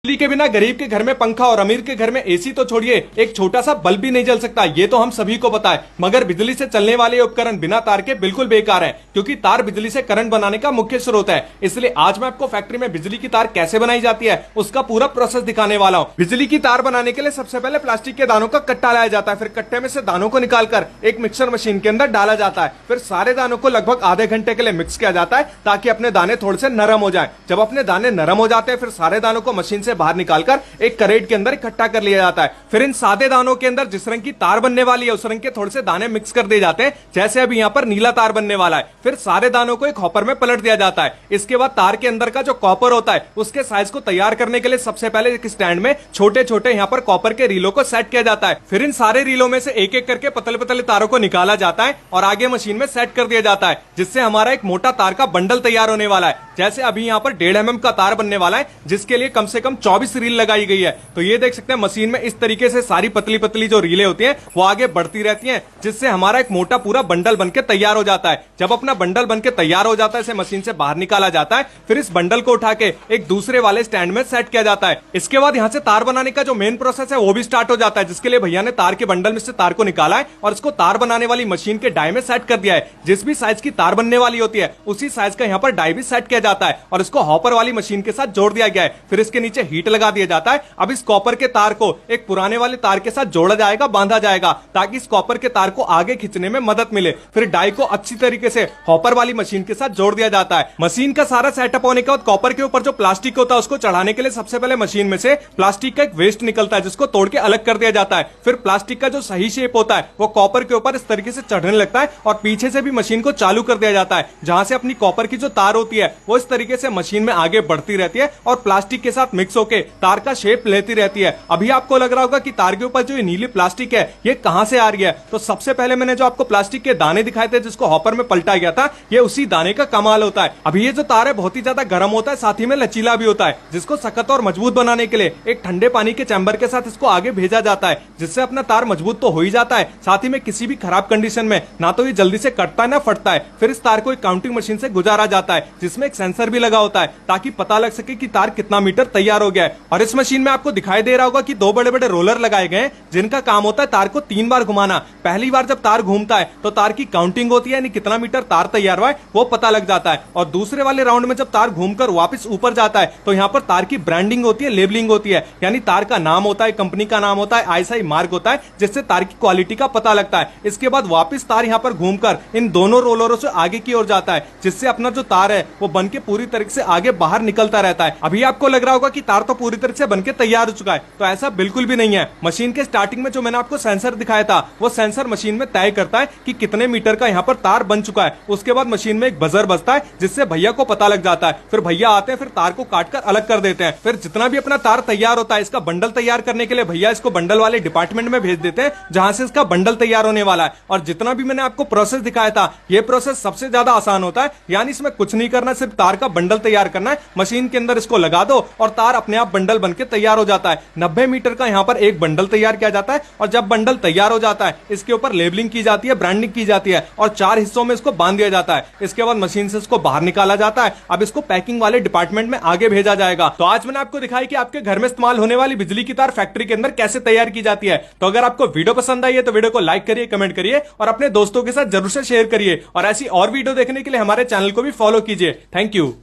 बिजली के बिना गरीब के घर में पंखा और अमीर के घर में एसी तो छोड़िए, एक छोटा सा बल्ब भी नहीं जल सकता। ये तो हम सभी को पता है। मगर बिजली से चलने वाले उपकरण बिना तार के बिल्कुल बेकार है, क्योंकि तार बिजली से करंट बनाने का मुख्य स्रोत है। इसलिए आज मैं आपको फैक्ट्री में बिजली की तार कैसे बनाई जाती है उसका पूरा प्रोसेस दिखाने वाला हूँ। बिजली की तार बनाने के लिए सबसे पहले प्लास्टिक के दानों का कट्टा लाया जाता है। फिर कट्टे में से दानों को निकालकर एक मिक्सर मशीन के अंदर डाला जाता है। फिर सारे दानों को लगभग आधे घंटे के लिए मिक्स किया जाता है ताकि अपने दाने थोड़े से नरम हो जाए। जब अपने दाने नरम हो जाते हैं फिर सारे दानों को मशीन से बाहर निकालकर एक करेट के अंदर इकट्ठा कर लिया जाता है। फिर इन सादे दानों के अंदर जिस रंग की तार बनने वाली है उस रंग के थोड़े से दाने मिक्स कर दिए जाते हैं। जैसे अभी यहाँ पर नीला तार बनने वाला है। फिर सारे दानों को एक हॉपर में पलट दिया जाता है। इसके बाद तार के अंदर का जो कॉपर होता है उसके साइज को तैयार करने के लिए सबसे पहले एक स्टैंड में छोटे छोटे यहाँ पर कॉपर के रीलों को सेट किया जाता है। फिर इन सारे रीलों में से एक एक करके पतले पतले तारों को निकाला जाता है और आगे मशीन में सेट कर दिया जाता है, जिससे हमारा एक मोटा तार का बंडल तैयार होने वाला है। जैसे अभी यहाँ पर 1.5 mm का तार बनने वाला है, जिसके लिए कम से कम 24 रील लगाई गई है। तो ये देख सकते हैं मशीन में इस तरीके से सारी पतली पतली जो रीलें होती हैं वो आगे बढ़ती रहती हैं, जिससे हमारा एक मोटा पूरा बंडल बनके तैयार हो जाता है। जब अपना बंडल बनके तैयार हो जाता है इसे मशीन से बाहर निकाला जाता है। फिर इस बंडल को उठा के एक दूसरे वाले स्टैंड में सेट किया जाता है। इसके बाद यहाँ से तार बनाने का जो मेन प्रोसेस है वो भी स्टार्ट हो जाता है, जिसके लिए भैया ने तार के बंडल में से तार को निकाला है और इसको तार बनाने वाली मशीन के डाई में सेट कर दिया है। जिस भी साइज की तार बनने वाली होती है उसी साइज का यहाँ पर डाई भी सेट किया जाता है और इसको हॉपर वाली मशीन के साथ जोड़ दिया गया है। फिर इसके नीचे हीट लगा दिया जाता है। अब इस कॉपर के तार को एक पुराने वाले तार के साथ जोड़ा जाएगा, बांधा जाएगा, ताकि इस कॉपर के तार को आगे खींचने में मदद मिले। फिर डाई को अच्छी तरीके से हॉपर वाली मशीन के साथ जोड़ दिया जाता है। मशीन का सारा सेटअप होने के बाद कॉपर के ऊपर जो प्लास्टिक होता है उसको चढ़ाने के लिए सबसे पहले मशीन में से प्लास्टिक का एक वेस्ट निकलता है, जिसको तोड़ के अलग कर दिया जाता है। फिर प्लास्टिक का जो सही शेप होता है वो कॉपर के ऊपर इस तरीके से चढ़ने लगता है और पीछे से भी मशीन को चालू कर दिया जाता है, जहां से अपनी कॉपर की जो तार होती है वो इस तरीके से मशीन में आगे बढ़ती रहती है और प्लास्टिक के साथ मिक्स होकर तार का शेप लेती रहती है। अभी आपको लग रहा होगा कि तार के ऊपर जो ये नीली प्लास्टिक है ये कहां से आ रही है। तो सबसे पहले मैंने जो आपको प्लास्टिक के दाने दिखाए थे जिसको हॉपर में पलटा गया था, ये उसी दाने का कमाल होता है। अभी ये जो तार है बहुत ही ज्यादा गर्म होता है, साथ ही में लचीला भी होता है, जिसको सख्त और मजबूत बनाने के लिए एक ठंडे पानी के चैम्बर के साथ इसको आगे भेजा जाता है, जिससे अपना तार मजबूत तो हो ही जाता है, साथ ही में किसी भी खराब कंडीशन में ना तो ये जल्दी से कटता है ना फटता है। फिर इस तार को एक काउंटिंग मशीन से गुजारा जाता है, जिसमें एक सेंसर भी लगा होता है ताकि पता लग सके कि तार कितना मीटर तैयार हो गया है। और इस मशीन में आपको दिखाई दे रहा होगा कि 2 बड़े बड़े रोलर लगाए गए हैं, जिनका काम होता है तार को 3 बार घुमाना। पहली बार जब तार घूमता है तो तार की काउंटिंग होती है, यानी कितना मीटर तार तैयार हुआ है वो पता लग जाता है। और दूसरे वाले राउंड में जब तार घूमकर वापस ऊपर जाता है तो यहाँ पर तार की ब्रांडिंग होती है, लेबलिंग होती है, यानी तार का नाम होता है, कंपनी का नाम होता है, आईएसआई मार्क होता है, जिससे तार की क्वालिटी का पता लगता है। इसके बाद वापस तार यहाँ पर घूमकर इन दोनों रोलरों से आगे की ओर जाता है, जिससे अपना जो तार है वो बनके पूरी तरीके से आगे बाहर निकलता रहता है। अभी आपको लग रहा होगा कि तार तो पूरी तरह से बनके तैयार हो चुका है, तो ऐसा बिल्कुल भी नहीं है। मशीन के स्टार्टिंग में जो मैंने आपको सेंसर दिखाया था वो सेंसर मशीन में तय करता है कि कितने मीटर का यहाँ पर तार बन चुका है। उसके बाद मशीन में एक बजर बजता है, जिससे भैया को पता लग जाता है। फिर भैया आते हैं, फिर तार को काटकर अलग कर देते हैं। फिर जितना भी अपना तार तैयार होता है इसका बंडल तैयार करने के लिए भैया इसको बंडल वाले डिपार्टमेंट में भेज देते हैं, जहां से इसका बंडल तैयार होने वाला है। और जितना भी मैंने आपको प्रोसेस दिखाया था ये प्रोसेस सबसे ज्यादा आसान होता है, यानी इसमें कुछ नहीं करना, सिर्फ तार का बंडल तैयार करना है। मशीन के अंदर इसको लगा दो और तार अपने आप बंडल बनके तैयार हो जाता है। 90 मीटर का यहाँ पर एक बंडल तैयार किया जाता है और जब बंडल तैयार हो जाता है इसके ऊपर लेबलिंग की जाती है, ब्रांडिंग की जाती है और 4 हिस्सों में इसको बांध दिया जाता है। इसके बाद मशीन से इसको बाहर निकाला जाता है। अब इसको पैकिंग वाले डिपार्टमेंट में आगे भेजा जाएगा। तो आज मैंने आपको दिखाई कि आपके घर में इस्तेमाल होने वाली बिजली की तार फैक्ट्री के अंदर कैसे तैयार की जाती है। तो अगर आपको वीडियो पसंद आई है तो वीडियो को लाइक करिए, कमेंट करिए और अपने दोस्तों के साथ जरूर से शेयर करिए। और ऐसी और वीडियो देखने के लिए हमारे चैनल को भी फॉलो कीजिए। Thank you.